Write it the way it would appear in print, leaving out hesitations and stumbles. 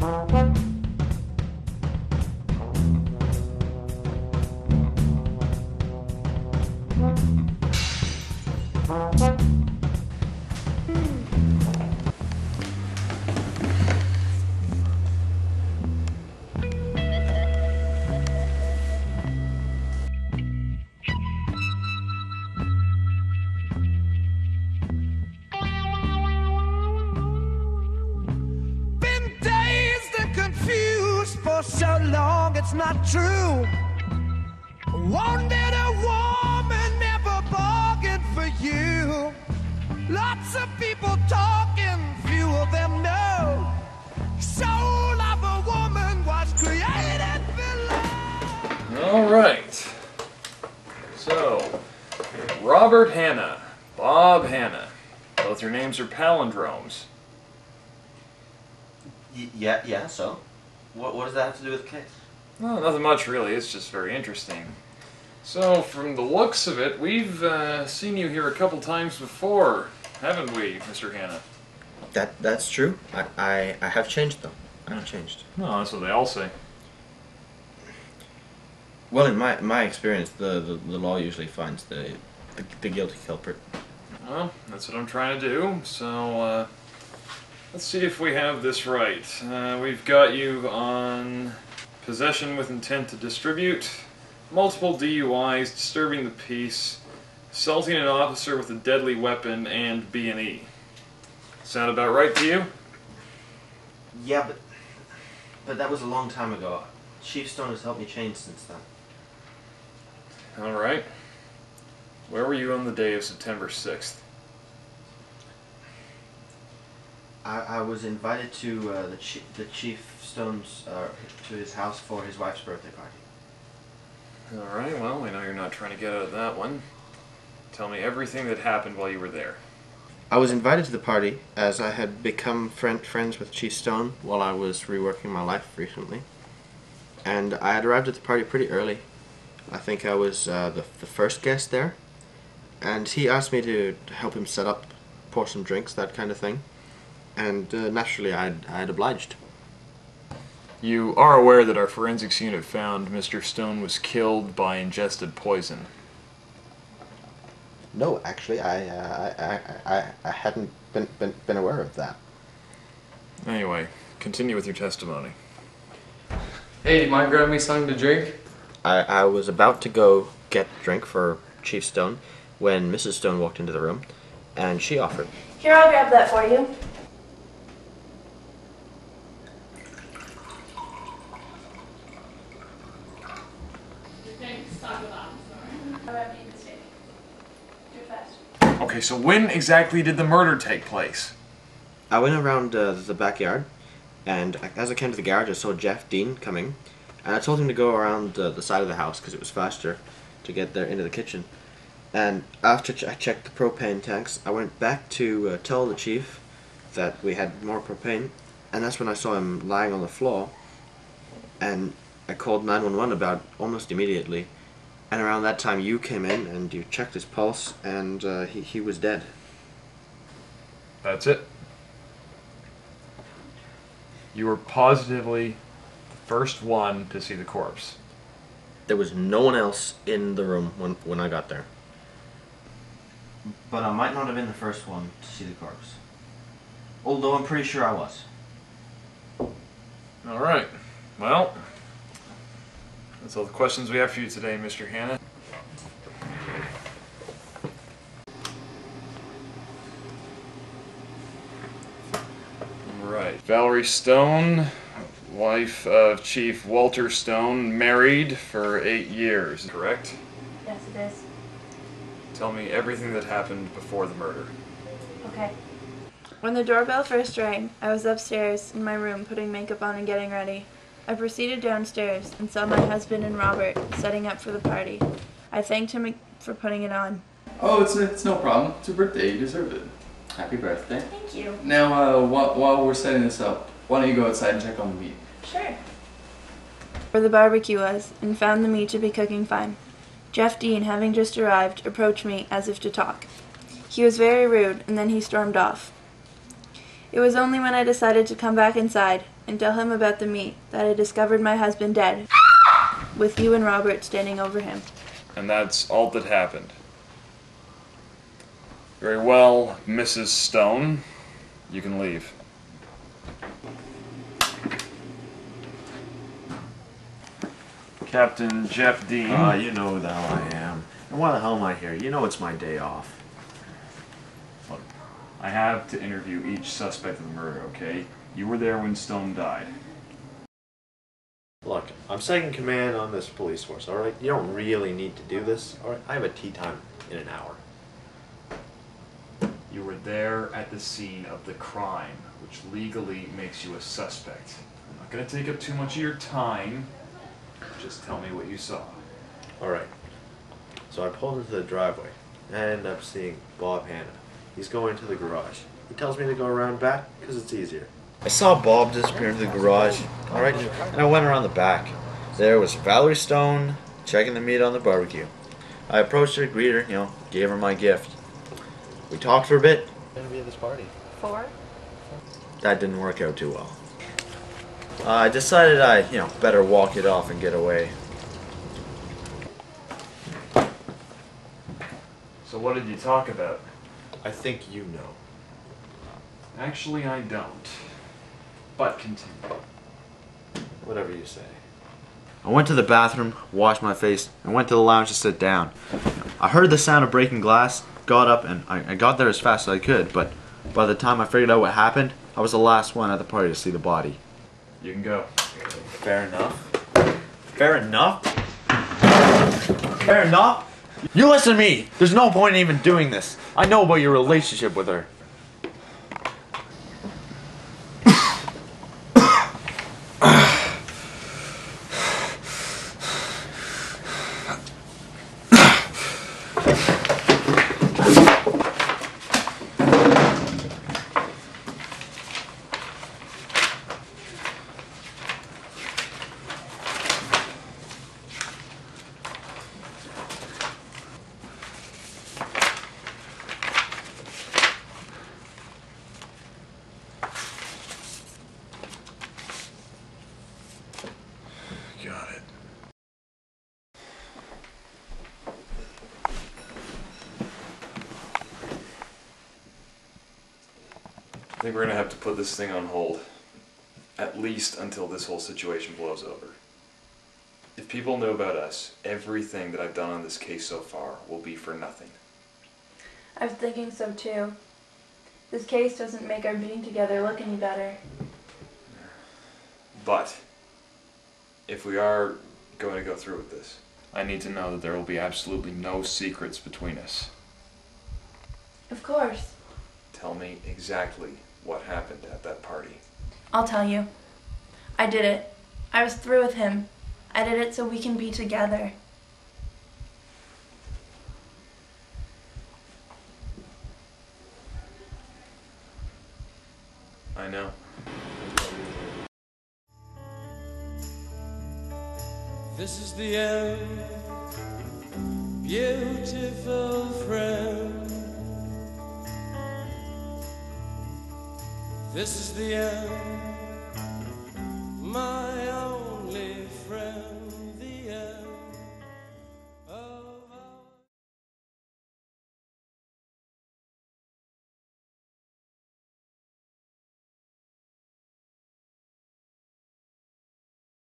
For so long it's not true. Wanted a woman, never bargained for you. Lots of people talking, few of them know. Soul of a woman was created below. All right. So, Robert Hanna, Bob Hanna. Both your names are palindromes. Yeah, so? What does that have to do with the case? No, nothing much really, it's just very interesting. So, from the looks of it, we've seen you here a couple times before, haven't we, Mr. Hanna? That's true. I have changed, though. I have changed. No, that's what they all say. Well, in my experience, the law usually finds the guilty culprit. Well, that's what I'm trying to do, so let's see if we have this right. We've got you on possession with intent to distribute, multiple DUIs, disturbing the peace, assaulting an officer with a deadly weapon, and B&E. Sound about right to you? Yeah, but that was a long time ago. Chief Stone has helped me change since then. Alright. Where were you on the day of September 6th? I was invited to the Chief Stone's to his house for his wife's birthday party. Alright, well, we know you're not trying to get out of that one. Tell me everything that happened while you were there. I was invited to the party as I had become friends with Chief Stone while I was reworking my life recently. And I had arrived at the party pretty early. I think I was the first guest there. And he asked me to help him set up, pour some drinks, that kind of thing. And naturally I'd obliged. You are aware that our forensics unit found Mr. Stone was killed by ingested poison. No, actually, I hadn't been aware of that. Anyway, continue with your testimony. Hey, do you mind grabbing me something to drink? I was about to go get a drink for Chief Stone when Mrs. Stone walked into the room, and she offered. Here, I'll grab that for you. Okay, so when exactly did the murder take place? I went around the backyard, and as I came to the garage, I saw Jeff Dean coming, and I told him to go around the side of the house because it was faster to get there into the kitchen. And after I checked the propane tanks, I went back to tell the chief that we had more propane, and that's when I saw him lying on the floor, and I called 911 about almost immediately. And around that time you came in and you checked his pulse, and he was dead. That's it? You were positively the first one to see the corpse? There was no one else in the room when I got there. But I might not have been the first one to see the corpse. Although I'm pretty sure I was. Alright. Well, that's all the questions we have for you today, Mr. Hanna. Alright. Valerie Stone, wife of Chief Walter Stone, married for 8 years, correct? Yes, it is. Tell me everything that happened before the murder. Okay. When the doorbell first rang, I was upstairs in my room putting makeup on and getting ready. I proceeded downstairs and saw my husband and Robert setting up for the party. I thanked him for putting it on. Oh, it's no problem. It's your birthday. You deserve it. Happy birthday. Thank you. Now, while we're setting this up, why don't you go outside and check on the meat? Sure. Where the barbecue was, and found the meat to be cooking fine. Jeff Dean, having just arrived, approached me as if to talk. He was very rude, and then he stormed off. It was only when I decided to come back inside and tell him about the meat, that I discovered my husband dead, with you and Robert standing over him. And that's all that happened. Very well, Mrs. Stone. You can leave. Captain Jeff Dean. You know who the hell I am. And why the hell am I here? You know it's my day off. Look, I have to interview each suspect of the murder, okay? You were there when Stone died. Look, I'm second command on this police force, alright? You don't really need to do this, alright? I have a tea time in an hour. You were there at the scene of the crime, which legally makes you a suspect. I'm not going to take up too much of your time. Just tell me what you saw. Alright. So I pulled into the driveway and I ended up seeing Bob Hanna. He's going to the garage. He tells me to go around back because it's easier. I saw Bob disappear into the garage, alright, and I went around the back. There was Valerie Stone checking the meat on the barbecue. I approached her, greeted her, gave her my gift. We talked for a bit. Gonna be at this party. 4? That didn't work out too well. I decided I, better walk it off and get away. So what did you talk about? I think you know. Actually, I don't. But continue. Whatever you say. I went to the bathroom, washed my face, and went to the lounge to sit down. I heard the sound of breaking glass, got up, and I got there as fast as I could, but by the time I figured out what happened, I was the last one at the party to see the body. You can go. Fair enough. Fair enough? Fair enough? You listen to me! There's no point in even doing this. I know about your relationship with her. Got it. I think we're gonna have to put this thing on hold. At least until this whole situation blows over. If people know about us, everything that I've done on this case so far will be for nothing. I was thinking so too. This case doesn't make our being together look any better. But if we are going to go through with this, I need to know that there will be absolutely no secrets between us. Of course. Tell me exactly what happened at that party. I'll tell you. I did it. I was through with him. I did it so we can be together. I know. This is the end, beautiful friend. This is the end.